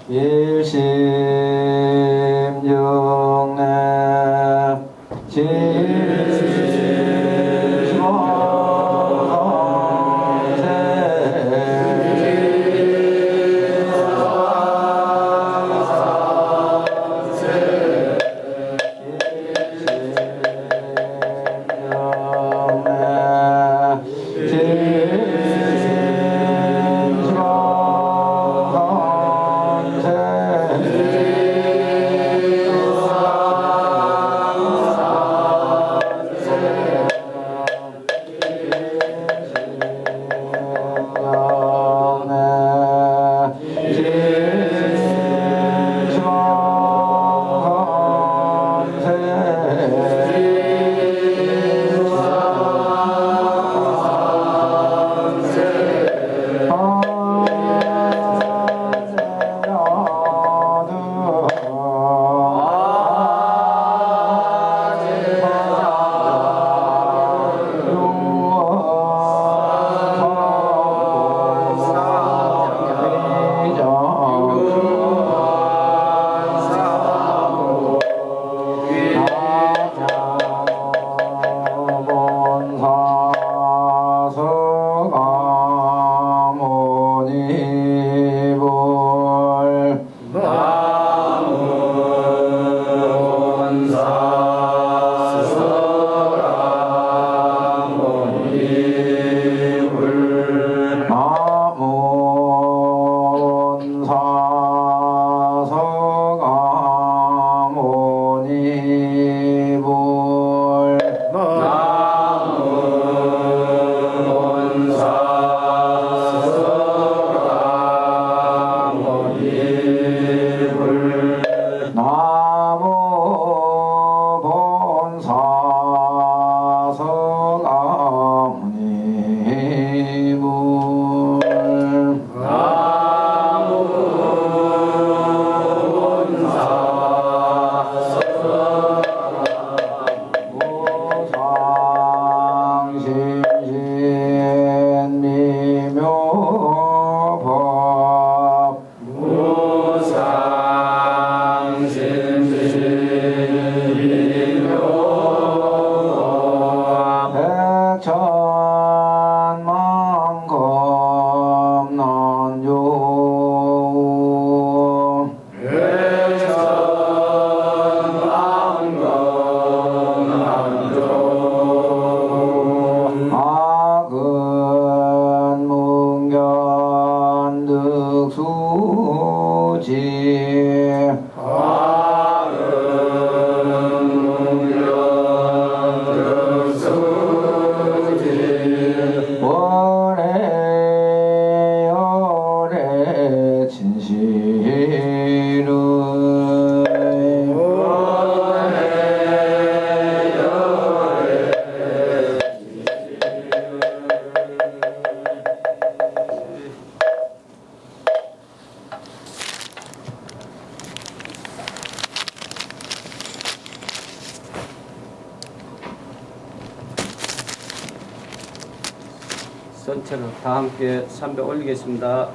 일심영래 전체로 다 함께 삼배 올리겠습니다.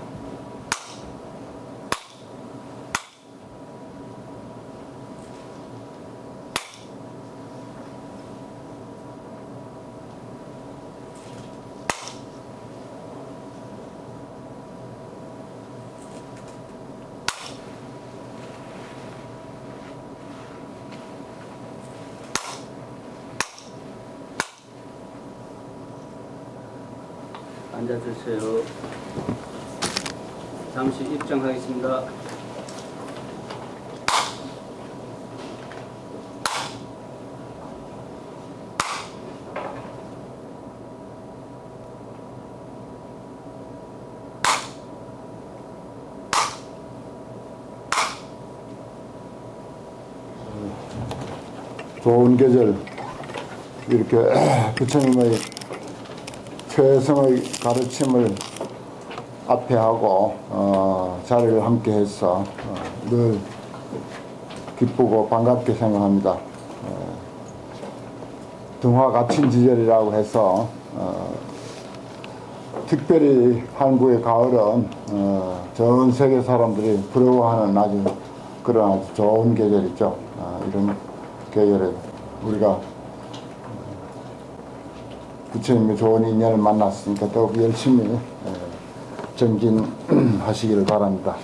앉아주세요. 잠시 입장하겠습니다. 좋은 계절 이렇게 부처님의 최성의 가르침을 앞에 하고 자리를 함께 해서 늘 기쁘고 반갑게 생각합니다. 등화 갇힌 지절이라고 해서 특별히 한국의 가을은 전 세계 사람들이 부러워하는 아주 그런 아주 좋은 계절이죠. 이런 계절에 우리가 부처님의 좋은 인연을 만났으니까 더 열심히 정진하시기를 바랍니다.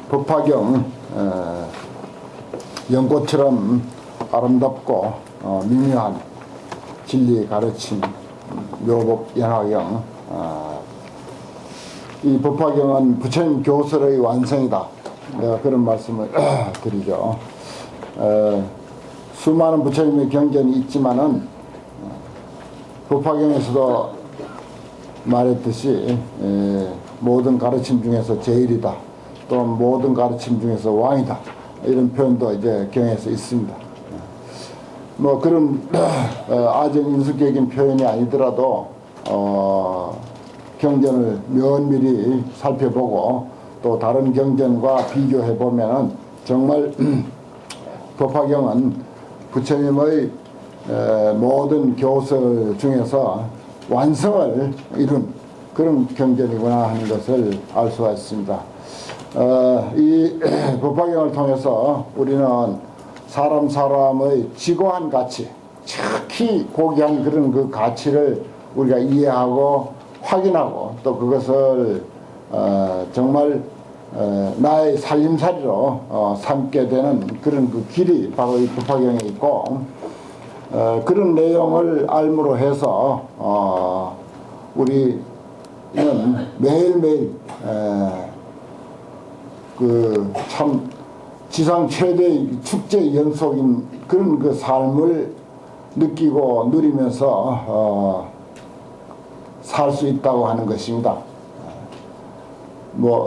법화경 연꽃처럼 아름답고 미묘한 진리의 가르침 묘법 연화경, 이 법화경은 부처님 교설의 완성이다. 내가 그런 말씀을 드리죠. 수많은 부처님의 경전이 있지만은 법화경에서도 말했듯이 모든 가르침 중에서 제일이다. 또 모든 가르침 중에서 왕이다. 이런 표현도 이제 경에서 있습니다. 뭐 그런 아주 인수격인 표현이 아니더라도 경전을 면밀히 살펴보고 또 다른 경전과 비교해 보면은 정말 법화경은 부처님의 모든 교설 중에서 완성을 이룬 그런 경전이구나 하는 것을 알 수가 있습니다. 이 법화경을 통해서 우리는 사람의 지고한 가치, 특히 고귀한 그런 그 가치를 우리가 이해하고 확인하고 또 그것을 정말 나의 살림살이로 삼게 되는 그런 그 길이 바로 이 법화경에 있고, 그런 내용을 알므로 해서 우리는 매일매일 그 참 지상 최대의 축제 연속인 그런 그 삶을 느끼고 누리면서 살 수 있다고 하는 것입니다. 뭐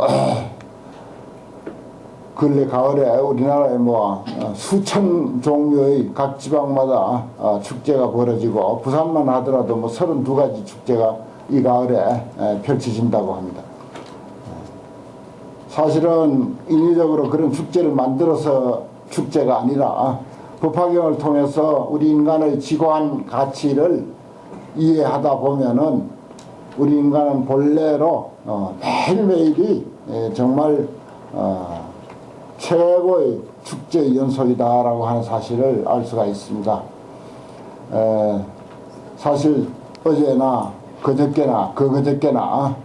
근래 가을에 우리나라에 뭐 수천 종류의 각 지방마다 축제가 벌어지고 부산만 하더라도 뭐 32가지 축제가 이 가을에 펼쳐진다고 합니다. 사실은 인위적으로 그런 축제를 만들어서 축제가 아니라 법화경을 통해서 우리 인간의 지고한 가치를 이해하다 보면은 우리 인간은 본래로 매일매일이 정말 최고의 축제 연속이다라고 하는 사실을 알 수가 있습니다. 사실 어제나 그저께나 그저께나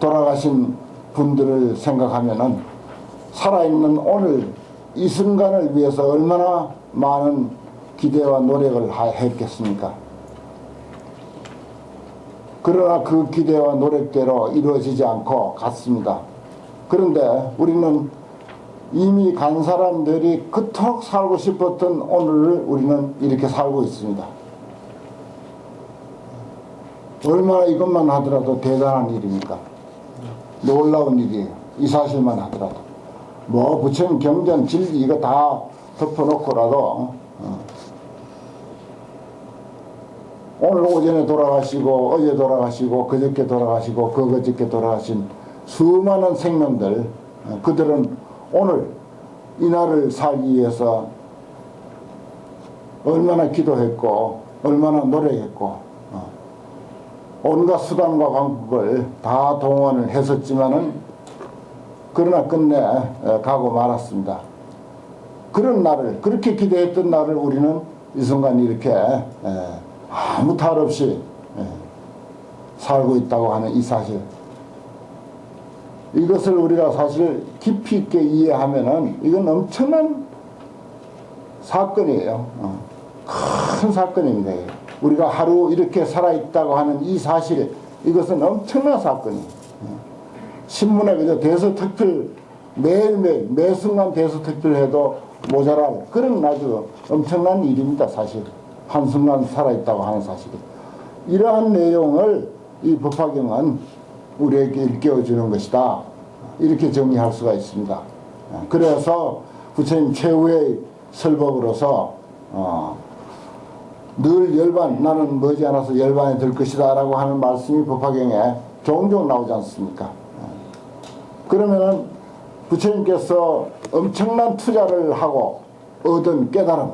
돌아가신 분들을 생각하면은 살아있는 오늘 이 순간을 위해서 얼마나 많은 기대와 노력을 했겠습니까? 그러나 그 기대와 노력대로 이루어지지 않고 갔습니다. 그런데 우리는 이미 간 사람들이 그토록 살고 싶었던 오늘을 우리는 이렇게 살고 있습니다. 얼마나 이것만 하더라도 대단한 일입니까? 놀라운 일이에요. 이 사실만 하더라도. 뭐 부처님 경전 진리 이거 다 덮어놓고라도 오늘 오전에 돌아가시고 어제 돌아가시고 그저께 돌아가시고 그저께 돌아가신 수많은 생명들, 그들은 오늘 이 날을 살기 위해서 얼마나 기도했고 얼마나 노력했고 온갖 수단과 방법을 다 동원을 했었지만은 그러나 끝내 가고 말았습니다. 그런 날을, 그렇게 기대했던 날을 우리는 이 순간 이렇게 아무 탈 없이 살고 있다고 하는 이 사실, 이것을 우리가 사실 깊이 있게 이해하면은 이건 엄청난 사건이에요. 큰 사건입니다. 우리가 하루 이렇게 살아있다고 하는 이 사실, 이것은 엄청난 사건이에요. 신문에 그저 대서특필 매일매일 매순간 대서특필 해도 모자랄 그런 아주 엄청난 일입니다. 사실 한순간 살아있다고 하는 사실이. 이러한 내용을 이 법화경은 우리에게 일깨워주는 것이다, 이렇게 정리할 수가 있습니다. 그래서 부처님 최후의 설법으로서 늘 열반, 나는 머지않아서 열반에 들 것이다 라고 하는 말씀이 법화경에 종종 나오지 않습니까? 그러면은 부처님께서 엄청난 투자를 하고 얻은 깨달음,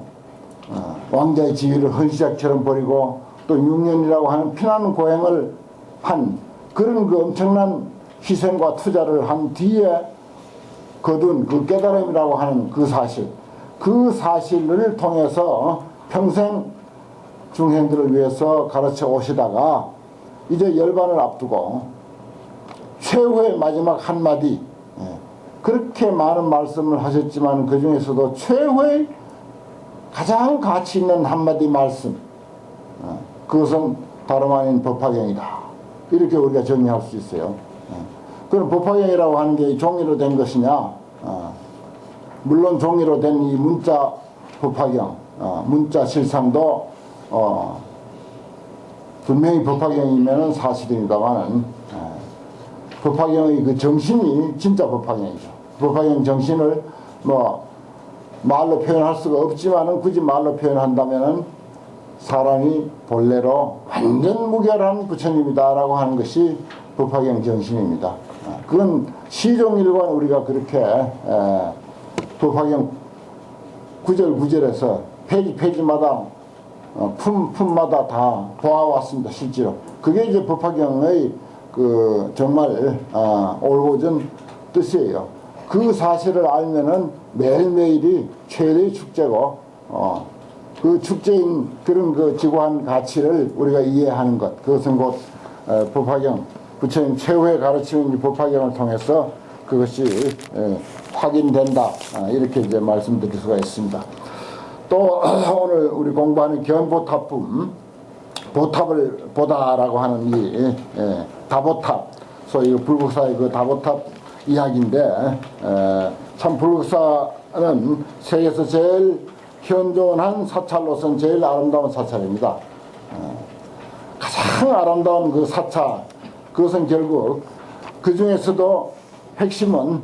왕자의 지위를 헌시작처럼 버리고 또 6년이라고 하는 피난 고행을 한 그런 그 엄청난 희생과 투자를 한 뒤에 거둔 그 깨달음이라고 하는 그 사실을 통해서 평생 중생들을 위해서 가르쳐 오시다가 이제 열반을 앞두고 최후의 마지막 한마디, 그렇게 많은 말씀을 하셨지만 그 중에서도 최후의 가장 가치 있는 한마디 말씀, 그것은 다름 아닌 법화경이다. 이렇게 우리가 정리할 수 있어요. 그럼 법화경이라고 하는 게 종이로 된 것이냐? 물론 종이로 된 이 문자 법화경, 문자 실상도 분명히 법화경이면 사실입니다만은 법화경의 그 정신이 진짜 법화경이죠. 법화경 정신을 뭐 말로 표현할 수가 없지만은 굳이 말로 표현한다면은 사람이 본래로 완전 무결한 부처님이다라고 하는 것이 법화경 정신입니다. 그건 시종일관 우리가 그렇게 법화경 구절 구절에서 페이지 페이지마다 품마다 다 보아왔습니다. 실제로 그게 이제 법화경의 그 정말 올곧은 뜻이에요. 그 사실을 알면은 매일매일이 최대의 축제고 그 축제인 그런 그 지고한 가치를 우리가 이해하는 것, 그것은 곧 법화경, 부처님 최후의 가르치는 이 법화경을 통해서 그것이 확인된다, 이렇게 이제 말씀드릴 수가 있습니다. 또 오늘 우리 공부하는 견보탑품, 보탑을 보다라고 하는 이 다보탑, 소위 불국사의 그 다보탑 이야기인데, 참 불국사는 세계에서 제일 현존한 사찰로서는 제일 아름다운 사찰입니다. 가장 아름다운 그 사찰, 그것은 결국 그 중에서도 핵심은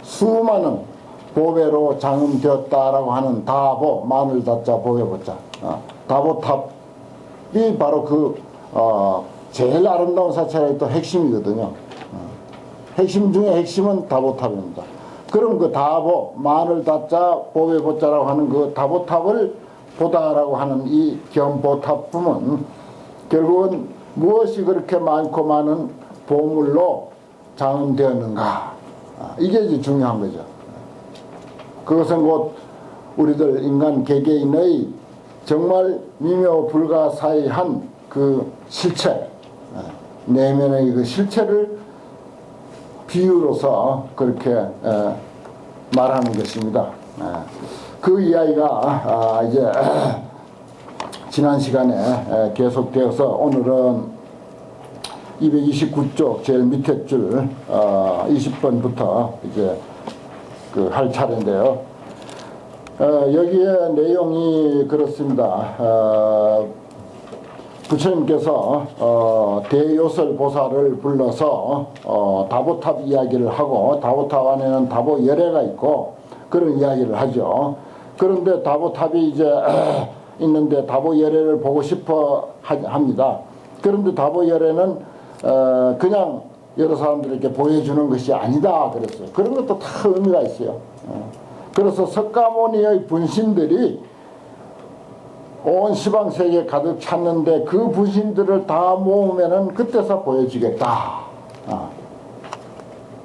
수많은 보배로 장음되었다라고 하는 다보, 마늘 다자 보배 보자, 다보탑이 바로 그 제일 아름다운 사찰의 또 핵심이거든요. 핵심 중에 핵심은 다보탑입니다. 그럼 그 다보, 마늘 다자 보배 보자라고 하는 그 다보탑을 보다라고 하는 이 견보탑품은 결국은 무엇이 그렇게 많고 많은 보물로 장음되었는가, 이게 이제 중요한 거죠. 그것은 곧 우리들 인간 개개인의 정말 미묘불가사의한 그 실체, 내면의 그 실체를 비유로서 그렇게 말하는 것입니다. 그 이야기가 이제 지난 시간에 계속되어서 오늘은 229쪽 제일 밑에 줄 20번부터 이제 그 할 차례인데요. 여기에 내용이 그렇습니다. 부처님께서 대요설 보살을 불러서 다보탑 이야기를 하고, 다보탑 안에는 다보 열애가 있고 그런 이야기를 하죠. 그런데 다보탑이 이제 있는데 다보 열애를 보고 싶어 합니다. 그런데 다보 열애는 그냥 여러 사람들에게 보여주는 것이 아니다 그랬어요. 그런 것도 다 의미가 있어요. 그래서 석가모니의 분신들이 온 시방세계에 가득 찼는데 그 분신들을 다 모으면은 그때서 보여주겠다,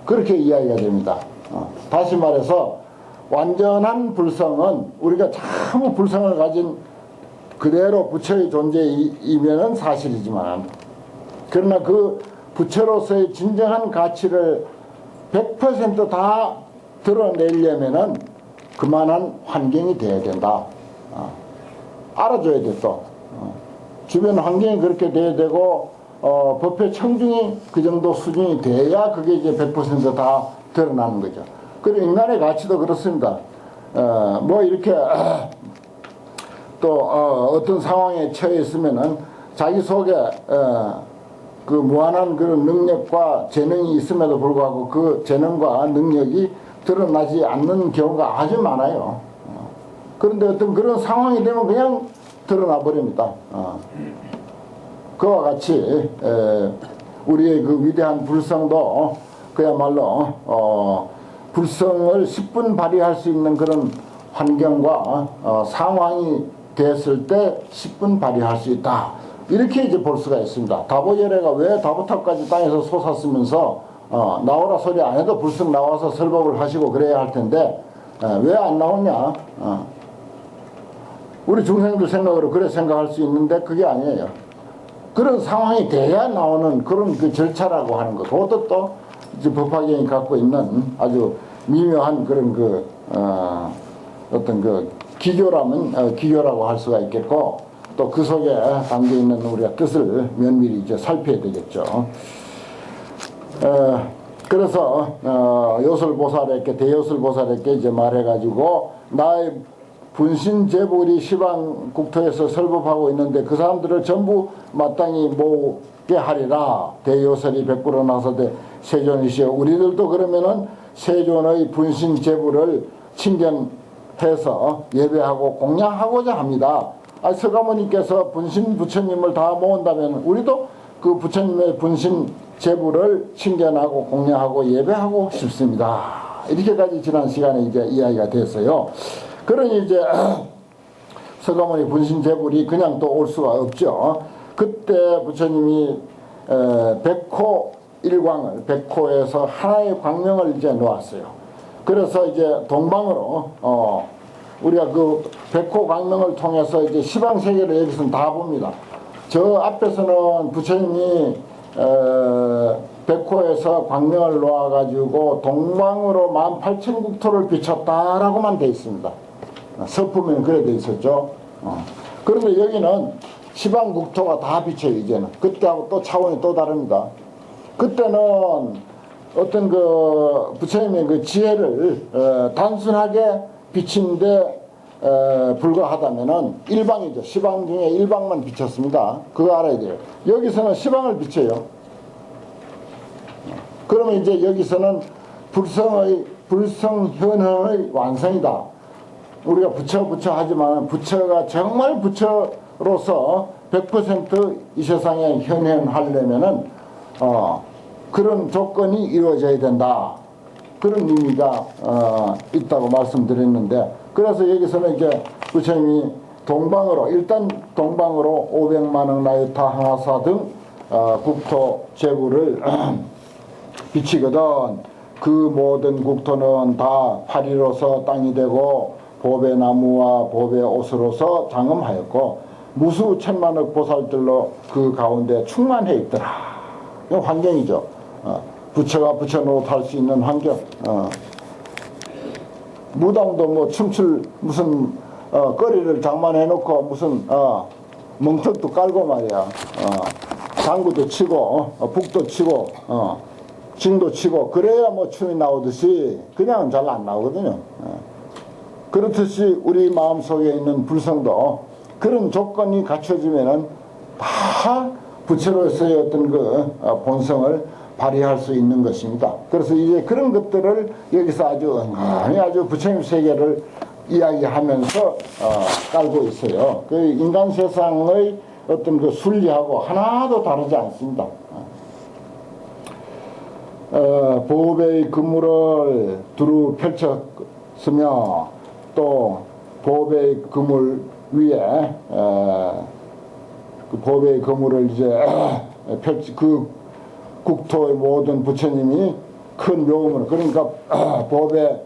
그렇게 이야기가 됩니다. 다시 말해서 완전한 불성은 우리가 참 불성을 가진 그대로 부처의 존재이면은 사실이지만, 그러나 그 부처로서의 진정한 가치를 100% 다 드러내려면은 그만한 환경이 돼야 된다. 알아줘야 돼. 또 주변 환경이 그렇게 돼야 되고 법회 청중이 그 정도 수준이 돼야 그게 이제 100% 다 드러나는 거죠. 그리고 인간의 가치도 그렇습니다. 뭐 이렇게 또 어떤 상황에 처해 있으면은 자기 속에 그 무한한 그런 능력과 재능이 있음에도 불구하고 그 재능과 능력이 드러나지 않는 경우가 아주 많아요. 그런데 어떤 그런 상황이 되면 그냥 드러나 버립니다. 그와 같이 우리의 그 위대한 불성도 그야말로 불성을 10분 발휘할 수 있는 그런 환경과 상황이 됐을 때 10분 발휘할 수 있다. 이렇게 이제 볼 수가 있습니다. 다보열애가 왜 다보탑까지 땅에서 솟았으면서 나오라 소리 안 해도 불쑥 나와서 설법을 하시고 그래야 할 텐데 왜 안 나오냐? 우리 중생들 생각으로 그래 생각할 수 있는데 그게 아니에요. 그런 상황이 돼야 나오는 그런 그 절차라고 하는 것. 그것도 또 이제 법화경이 갖고 있는 아주 미묘한 그런 그 어떤 그 기교라면 기교라고 할 수가 있겠고, 또 그 속에 담겨 있는 우리가 뜻을 면밀히 이제 살펴야 되겠죠. 그래서 요술보살에게 대요술보살에게 이제 말해가지고 나의 분신제불이 시방국토에서 설법하고 있는데 그 사람들을 전부 마땅히 모게 하리라. 대요설이 백구로 나서되 세존이시여. 우리들도 그러면은 세존의 분신제불을 친견해서 예배하고 공양하고자 합니다. 서가모니께서 분신 부처님을 다 모은다면 우리도 그 부처님의 분신 제불을 친견하고 공양하고 예배하고 싶습니다. 이렇게까지 지난 시간에 이제 이야기가 됐어요. 그러니 이제 서가모니 분신 제불이 그냥 또 올 수가 없죠. 그때 부처님이 백호 일광을 백호에서 하나의 광명을 이제 놓았어요. 그래서 이제 동방으로 우리가 그 백호 광명을 통해서 이제 시방 세계를 여기서는 다 봅니다. 저 앞에서는 부처님이 백호에서 광명을 놓아가지고 동방으로 18,000국토를 비쳤다라고만 돼 있습니다. 서품에는 그래 돼 있었죠. 그런데 여기는 시방국토가 다 비쳐요. 이제는 그때하고 또 차원이 또 다릅니다. 그때는 어떤 그 부처님의 그 지혜를 단순하게 비친데 불과하다면은 일방이죠. 시방 중에 일방만 비쳤습니다. 그거 알아야 돼요. 여기서는 시방을 비쳐요. 그러면 이제 여기서는 불성현현의 완성이다. 우리가 부처 하지만 부처가 정말 부처로서 100% 이 세상에 현현하려면은 그런 조건이 이루어져야 된다. 그런 의미가 있다고 말씀드렸는데, 그래서 여기서는 이제 부처님이 동방으로 일단 동방으로 500만억 나유타 항하사 등 국토 제구를 비치거든. 그 모든 국토는 다 파리로서 땅이 되고 보배 나무와 보배 옷으로서 장엄하였고 무수 천만억 보살들로 그 가운데 충만해 있더라. 이 환경이죠. 부처가 부처 노릇할 수 있는 환경. 무당도 뭐 춤출 무슨 거리를 장만해 놓고 무슨 멍석도 깔고 말이야. 장구도 치고 북도 치고 징도 치고 그래야 뭐 춤이 나오듯이 그냥은 잘 안 나오거든요. 그렇듯이 우리 마음속에 있는 불성도 그런 조건이 갖춰지면은 다 부처로서의 어떤 그 본성을 발휘할 수 있는 것입니다. 그래서 이제 그런 것들을 여기서 아주 부처님 세계를 이야기하면서 깔고 있어요. 그 인간 세상의 어떤 그 순리하고 하나도 다르지 않습니다. 보배의 그물을 두루 펼쳤으며 또 보배의 그물 위에 그 보배의 그물을 이제 그 국토의 모든 부처님이 큰 묘음을 그러니까 보배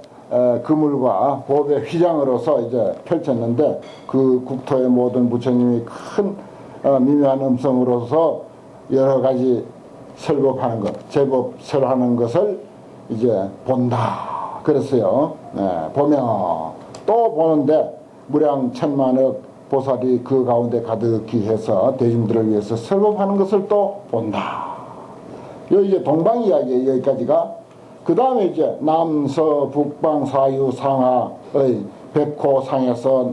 그물과 보배 휘장으로서 이제 펼쳤는데 그 국토의 모든 부처님이 큰 미묘한 음성으로서 여러 가지 설법하는 것, 제법설하는 것을 이제 본다. 그랬어요. 보면 또 보는데 무량 천만억 보살이 그 가운데 가득히 해서 대중들을 위해서 설법하는 것을 또 본다. 여기 이제 동방 이야기예요. 여기까지가. 그 다음에 이제 남서 북방 사유 상하의 백호상에서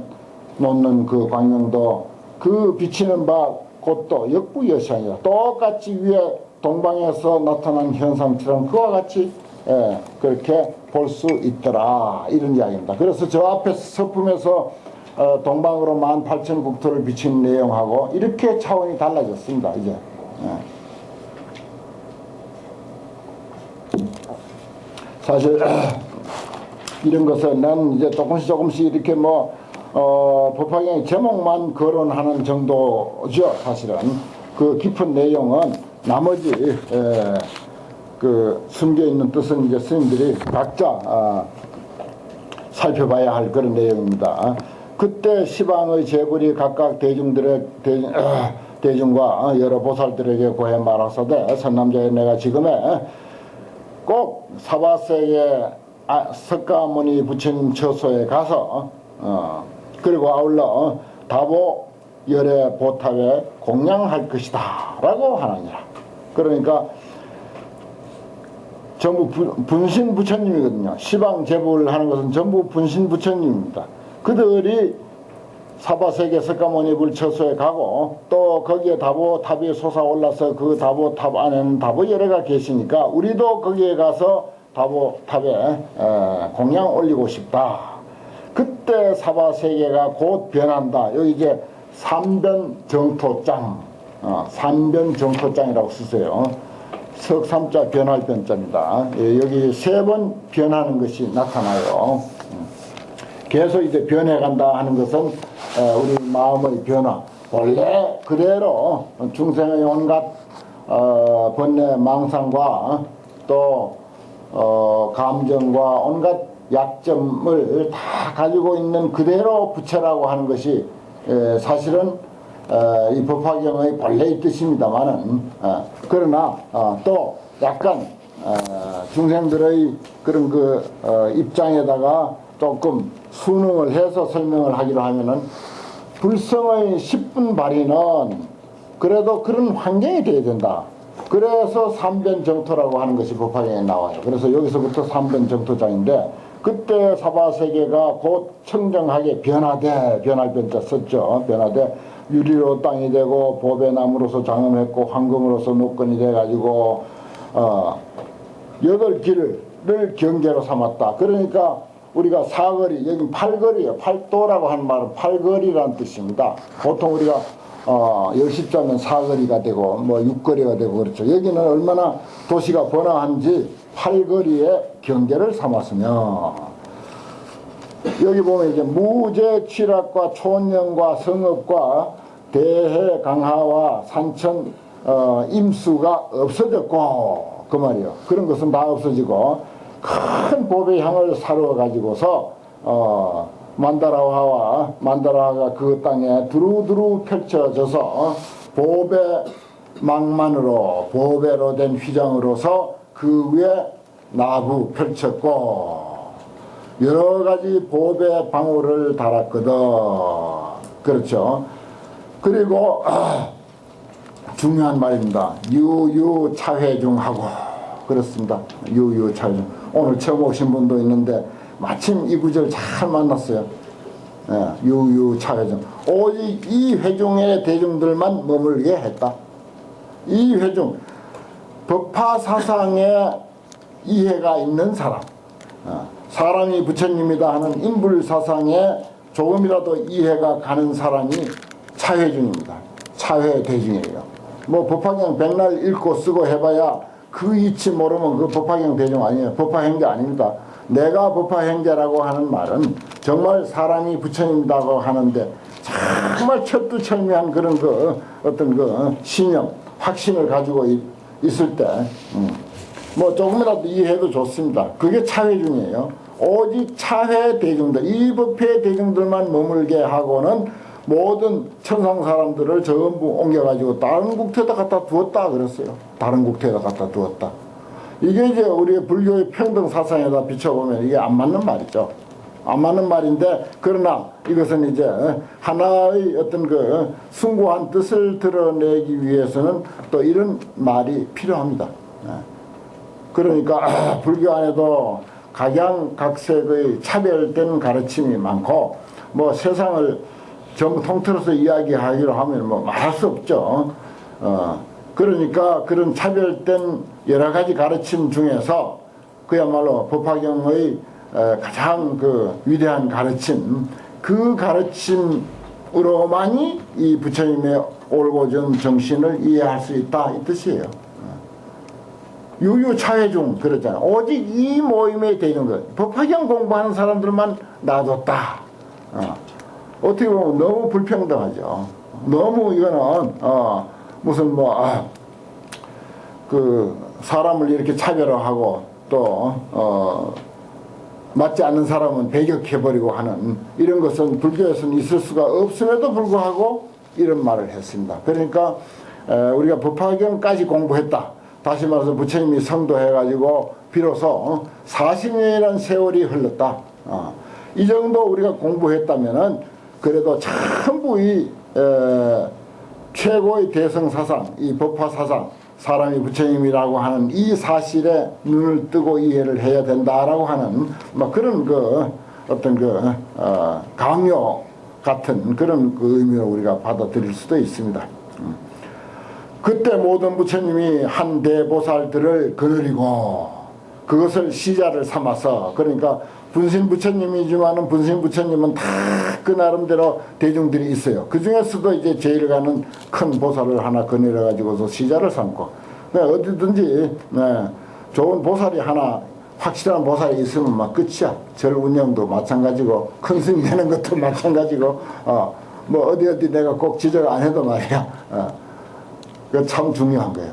놓는 그 광명도 그 비치는 바 곧도 역부여상이야. 똑같이 위에 동방에서 나타난 현상처럼 그와 같이 그렇게 볼 수 있더라. 이런 이야기입니다. 그래서 저 앞에 서품에서 동방으로 18,000국토를 비친 내용하고 이렇게 차원이 달라졌습니다. 이제. 사실 이런 것은 난 이제 조금씩 이렇게 법화경의 제목만 거론하는 정도죠. 사실은 그 깊은 내용은 나머지 그 숨겨 있는 뜻은 이제 스님들이 각자 살펴봐야 할 그런 내용입니다. 그때 시방의 제불이 각각 대중과 여러 보살들에게 고해 말하소되, 선남자의 내가 지금에 꼭 사바세계 석가모니 부처님 처소에 가서 그리고 아울러 다보 열애 보탑에 공양할 것이다 라고 하느니라. 그러니까 전부 분신 부처님이거든요. 시방 제불을 하는 것은 전부 분신 부처님입니다. 그들이 사바세계 석가모니 불처소에 가고 또 거기에 다보탑이 솟아올라서 그 다보탑 안에는 다보열애가 계시니까 우리도 거기에 가서 다보탑에 공양 올리고 싶다. 그때 사바세계가 곧 변한다. 여기 이제 삼변정토장, 삼변정토장이라고 쓰세요. 석삼자 변할 변자입니다. 여기 3번 변하는 것이 나타나요. 계속 이제 변해간다 하는 것은 우리 마음의 변화, 원래 그대로 중생의 온갖 번뇌 망상과 또 감정과 온갖 약점을 다 가지고 있는 그대로 부처라고 하는 것이 사실은 이 법화경의 본래의 뜻입니다만은 그러나 또 약간 중생들의 그런 그 입장에다가 조금 순응을 해서 설명을 하기로 하면은 불성의 10분 발휘는 그래도 그런 환경이 돼야 된다. 그래서 삼변정토라고 하는 것이 법화경에 나와요. 그래서 여기서부터 삼변정토장인데 그때 사바세계가 곧 청정하게 변화돼, 변할 변자 썼죠. 변화돼 유리로 땅이 되고 보배나무로서 장엄했고 황금으로서 노건이 돼가지고 8길을 경계로 삼았다. 그러니까 우리가 사거리, 여기 팔거리예요. 팔도라고 하는 말은 팔거리라는 뜻입니다. 보통 우리가 10자면 사거리가 되고 뭐 6거리가 되고 그렇죠. 여기는 얼마나 도시가 번화한지 팔거리에 경계를 삼았으며, 여기 보면 이제 무제 취락과 촌영과 성읍과 대해 강하와 산천 임수가 없어졌고, 그 말이요. 그런 것은 다 없어지고 큰 보배 향을 사러 가지고서 만다라화가 그 땅에 두루두루 펼쳐져서 보배망만으로 보배로 된 휘장으로서 그 위에 나부 펼쳤고 여러 가지 보배 방울을 달았거든. 그렇죠. 그리고 중요한 말입니다. 유유차회중하고 그렇습니다. 유유차회중. 오늘 처음 오신 분도 있는데 마침 이 구절 잘 만났어요. 유유차회중. 오직 이 회중의 대중들만 머물게 했다. 이 회중, 법화 사상에 이해가 있는 사람, 사람이 부처님이다 하는 인불 사상에 조금이라도 이해가 가는 사람이 차회중입니다. 차회 대중이에요. 뭐 법화경 백날 읽고 쓰고 해봐야 그 이치 모르면 그 법화경 대중 아니에요. 법화행자 아닙니다. 내가 법화행자라고 하는 말은 정말 사람이 부처님이라고 하는데 정말 철두철미한 그런 그 어떤 그 신념, 확신을 가지고 있을 때 뭐 조금이라도 이해해도 좋습니다. 그게 차회중이에요. 오직 차회 대중들, 이 법회 대중들만 머물게 하고는 모든 천상 사람들을 전부 옮겨가지고 다른 국토에다 갖다 두었다 그랬어요. 다른 국토에다 갖다 두었다. 이게 이제 우리의 불교의 평등 사상에다 비춰보면 이게 안 맞는 말이죠. 안 맞는 말인데, 그러나 이것은 이제 하나의 어떤 그 숭고한 뜻을 드러내기 위해서는 또 이런 말이 필요합니다. 그러니까 불교 안에도 각양각색의 차별된 가르침이 많고, 뭐 세상을 전부 통틀어서 이야기하기로 하면 뭐 말할 수 없죠. 그러니까 그런 차별된 여러 가지 가르침 중에서 그야말로 법화경의 가장 그 위대한 가르침, 그 가르침으로만이 이 부처님의 올고전 정신을 이해할 수 있다 이 뜻이에요. 유유차회중 그러잖아요. 오직 이 모임에 되는 것. 법화경 공부하는 사람들만 놔뒀다. 어떻게 보면 너무 불평등하죠. 너무 이거는 무슨 그 사람을 이렇게 차별화하고 또 맞지 않는 사람은 배격해버리고 하는 이런 것은 불교에서는 있을 수가 없음에도 불구하고 이런 말을 했습니다. 그러니까 우리가 법화경까지 공부했다. 다시 말해서 부처님이 성도해가지고 비로소 40년이라는 세월이 흘렀다. 이 정도 우리가 공부했다면은 그래도 전부 이 최고의 대성사상, 이 법화사상, 사람이 부처님이라고 하는 이 사실에 눈을 뜨고 이해를 해야 된다라고 하는 그런 어떤 강요 같은 그런 의미로 우리가 받아들일 수도 있습니다. 그때 모든 부처님이 한 대보살들을 거느리고 그것을 시자를 삼아서, 그러니까 분신 부처님이지만은 분신 부처님은 다 그 나름대로 대중들이 있어요. 그 중에서도 이제 제일 가는 큰 보살을 하나 거느려 가지고서 시자를 삼고, 어디든지 좋은 보살이 하나, 확실한 보살이 있으면 막 끝이야. 절 운영도 마찬가지고 큰 스님 되는 것도 마찬가지고 어디 내가 꼭 지적 안 해도 말이야. 그 참 중요한 거예요.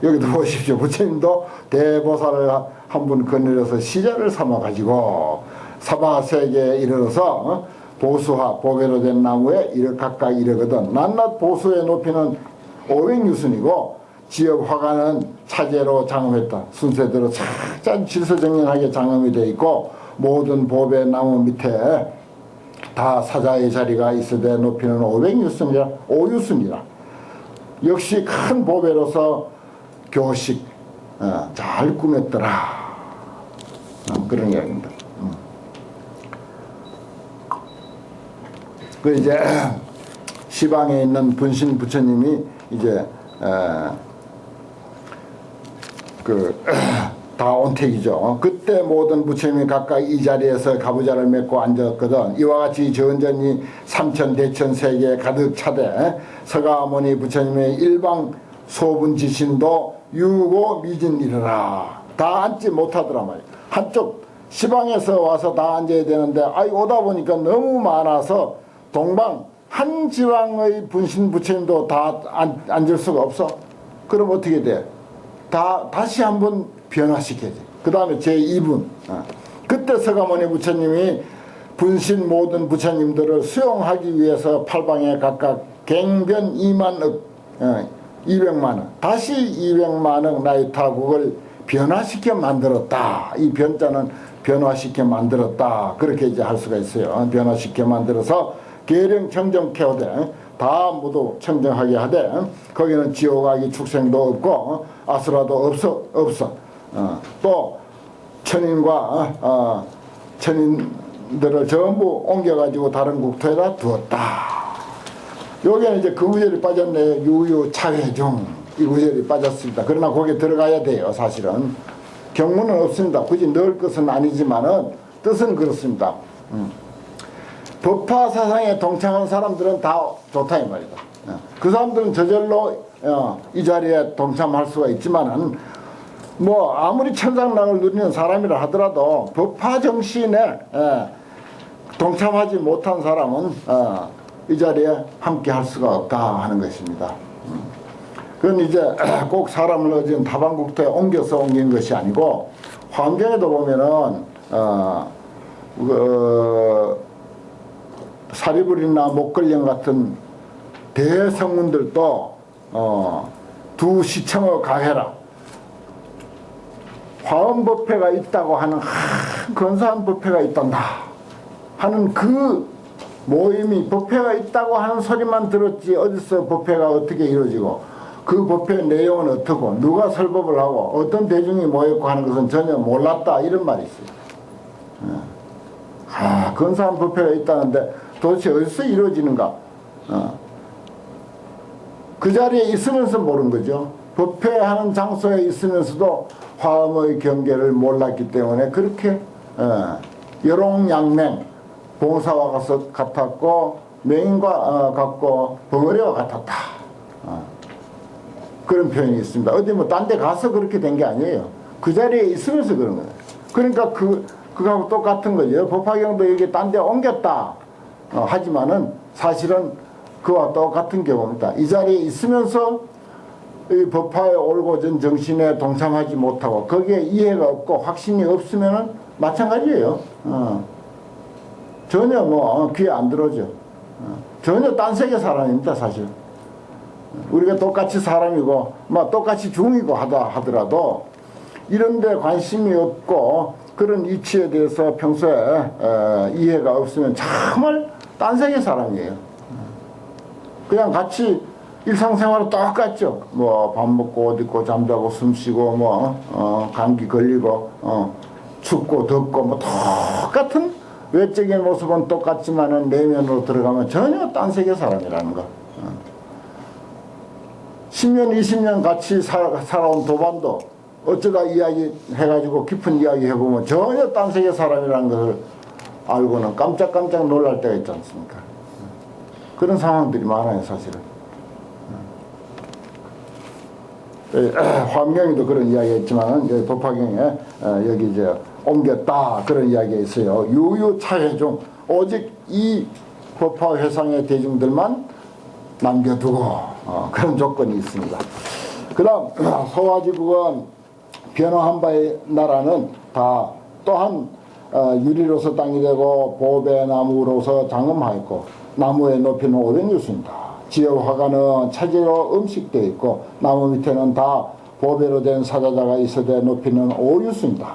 여기도 보십시오. 부처님도 대보살을 한 분 거느려서 시자를 삼아가지고 사바세계에 이르러서 보수화, 보배로 된 나무에 각각 이르거든. 낱낱 보수의 높이는 500유순이고 지역 화가는 차제로 장엄했다. 순서대로 착짠 질서정연하게 장엄이 되어 있고 모든 보배 나무 밑에 다 사자의 자리가 있으되 높이는 5유순이라 역시 큰 보배로서 교식 잘 꾸몄더라. 그런 이야기입니다. 그 이제 시방에 있는 분신 부처님이 이제 다 온택이죠. 그때 모든 부처님이 각각 이 자리에서 가부좌를 맺고 앉았거든. 이와 같이 전전이 삼천 대천 세계에 가득 차되 서가모니 부처님의 일방 소분지신도 유고 미진이르라. 다 앉지 못하더라 말이야. 한쪽 시방에서 와서 다 앉아야 되는데 오다 보니까 너무 많아서 동방 한 지방의 분신 부처님도 다 앉을 수가 없어. 그럼 어떻게 돼? 다시 한번 변화시켜야지. 그 다음에 제2분. 그때 서가모니 부처님이 분신 모든 부처님들을 수용하기 위해서 팔방에 각각 갱변 2만억, 200만억, 다시 200만억 나의 타국을 변화시켜 만들었다. 이 변자는 변화시켜 만들었다. 그렇게 이제 할 수가 있어요. 변화시켜 만들어서 계령 청정케 하되 다 모두 청정하게 하되 거기는 지옥아기 축생도 없고 아수라도 없어. 또 천인과 천인들을 전부 옮겨가지고 다른 국토에다 두었다. 여기는 이제 그 구절이 빠졌네. 유유차회중 이 구절이 빠졌습니다. 그러나 거기에 들어가야 돼요. 사실은 경문은 없습니다. 굳이 넣을 것은 아니지만은 뜻은 그렇습니다. 법화 사상에 동참한 사람들은 다 좋다 이 말이다. 그 사람들은 저절로 이 자리에 동참할 수가 있지만은 아무리 천상락을 누리는 사람이라 하더라도 법화 정신에 동참하지 못한 사람은 이 자리에 함께 할 수가 없다 하는 것입니다. 그건 이제 꼭 사람을 어진 다방국토에 옮겨서 옮긴 것이 아니고 환경에도 보면은 사리불이나 목걸령 같은 대성문들도 두 시청의 가해라 화엄법회가 있다고 하는 근사한 법회가 있단다 하는 그 모임이 법회가 있다고 하는 소리만 들었지 어디서 법회가 어떻게 이루어지고 그 법회 내용은 어떻고 누가 설법을 하고 어떤 대중이 모였고 하는 것은 전혀 몰랐다 이런 말이 있어요. 근사한 법회가 있다는데 도대체 어디서 이루어지는가? 그 자리에 있으면서 모른 거죠. 법회하는 장소에 있으면서도 화엄의 경계를 몰랐기 때문에 그렇게 여롱양맹 봉사와 같았고 맹인과 같고 벙어리와 같았다. 그런 표현이 있습니다. 어디 뭐 딴 데 가서 그렇게 된 게 아니에요. 그 자리에 있으면서 그런 거예요. 그러니까 그거하고 똑같은 거죠. 법화경도 여기 딴 데 옮겼다 하지만은 사실은 그와 똑같은 경우입니다. 이 자리에 있으면서 이 법화의 올고전 정신에 동참하지 못하고 거기에 이해가 없고 확신이 없으면은 마찬가지예요. 전혀 뭐 귀에 안 들어오죠. 전혀 딴 세계 사람입니다, 사실. 우리가 똑같이 사람이고 막 똑같이 중이고 하더라도 이런 데 관심이 없고 그런 이치에 대해서 평소에 이해가 없으면 정말 딴 세계 사람이에요. 그냥 같이 일상생활은 똑같죠. 뭐 밥 먹고 옷 입고 잠자고 숨 쉬고 뭐 감기 걸리고 춥고 덥고 뭐 똑같은 외적인 모습은 똑같지만은 내면으로 들어가면 전혀 딴 세계 사람이라는 거. 10년 20년 같이 살아온 도반도 어쩌다 이야기 해가지고 깊은 이야기 해보면 전혀 딴 세계 사람이라는 것을 알고는 깜짝깜짝 놀랄 때가 있지 않습니까? 그런 상황들이 많아요, 사실은. 화엄경에도 그런 이야기가 있지만 여기 법화경에 여기 이제 옮겼다 그런 이야기가 있어요. 유유차회중 오직 이 법화 회상의 대중들만 남겨두고 그런 조건이 있습니다. 그 다음 소화지국은 변화한 바의 나라는 다 또한 유리로서 땅이 되고 보배나무로서 장엄하였고 나무의 높이는 500유수입니다. 지역화가는 차지로 음식되어 있고 나무 밑에는 다 보배로 된 사자자가 있어대 높이는 5유수입니다.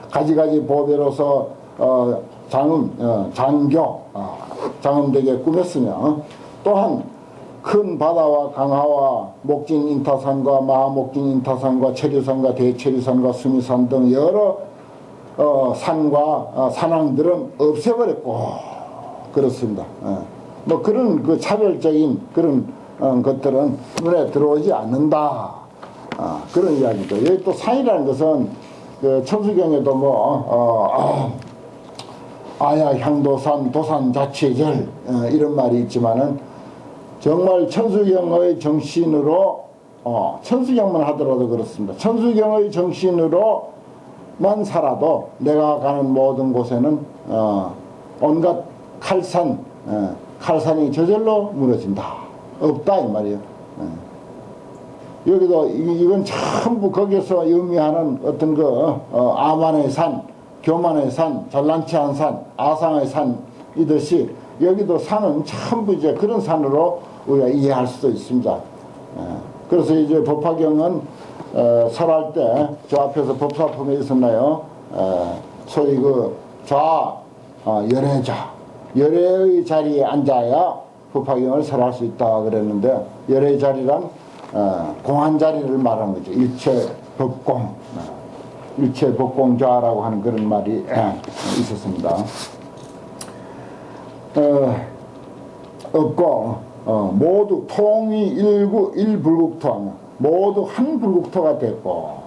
가지가지 보배로서 장엄되게 꾸몄으며 또한 큰 바다와 강하와 목진 인타산과 마목진 인타산과 체류산과 대체류산과 수미산 등 여러 산과 산항들은 없애버렸고 그렇습니다. 뭐 그런 그 차별적인 그런 것들은 눈에 들어오지 않는다. 그런 이야기죠. 여기 또 산이라는 것은 그 천수경에도 뭐 아야 향도산 도산 자체절 이런 말이 있지만은 정말 천수경의 정신으로 천수경만 하더라도 그렇습니다. 천수경의 정신으로만 살아도 내가 가는 모든 곳에는 온갖 칼산이 저절로 무너진다. 없다 이 말이에요. 여기도 이건 전부 거기서 의미하는 어떤 아만의 산, 교만의 산, 잘난체한 산, 아상의 산이듯이 여기도 산은 전부 이제 그런 산으로 우리가 이해할 수도 있습니다. 그래서 이제 법화경은 설할 때 저 앞에서 법사품에 있었나요? 소위 그 열애자, 열애의 자리에 앉아야 법화경을 설할 수 있다 그랬는데 열애 자리란 공한 자리를 말하는 거죠. 일체법공, 일체법공좌라고 하는 그런 말이 있었습니다. 없고 모두 통이 일불국토하며 모두 한 불국토가 됐고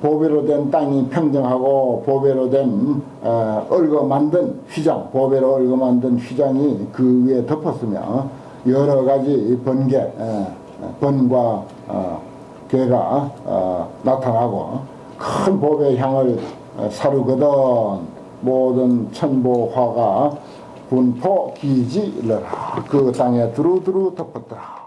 보배로 된 땅이 평정하고 보배로 된 얽어 만든 휘장, 보배로 얽어 만든 휘장이 그 위에 덮었으며 여러 가지 번과 괴가 나타나고 큰 보배 향을 사르거든 모든 천보화가 분포 기지러라 그 땅에 두루두루 덮었더라.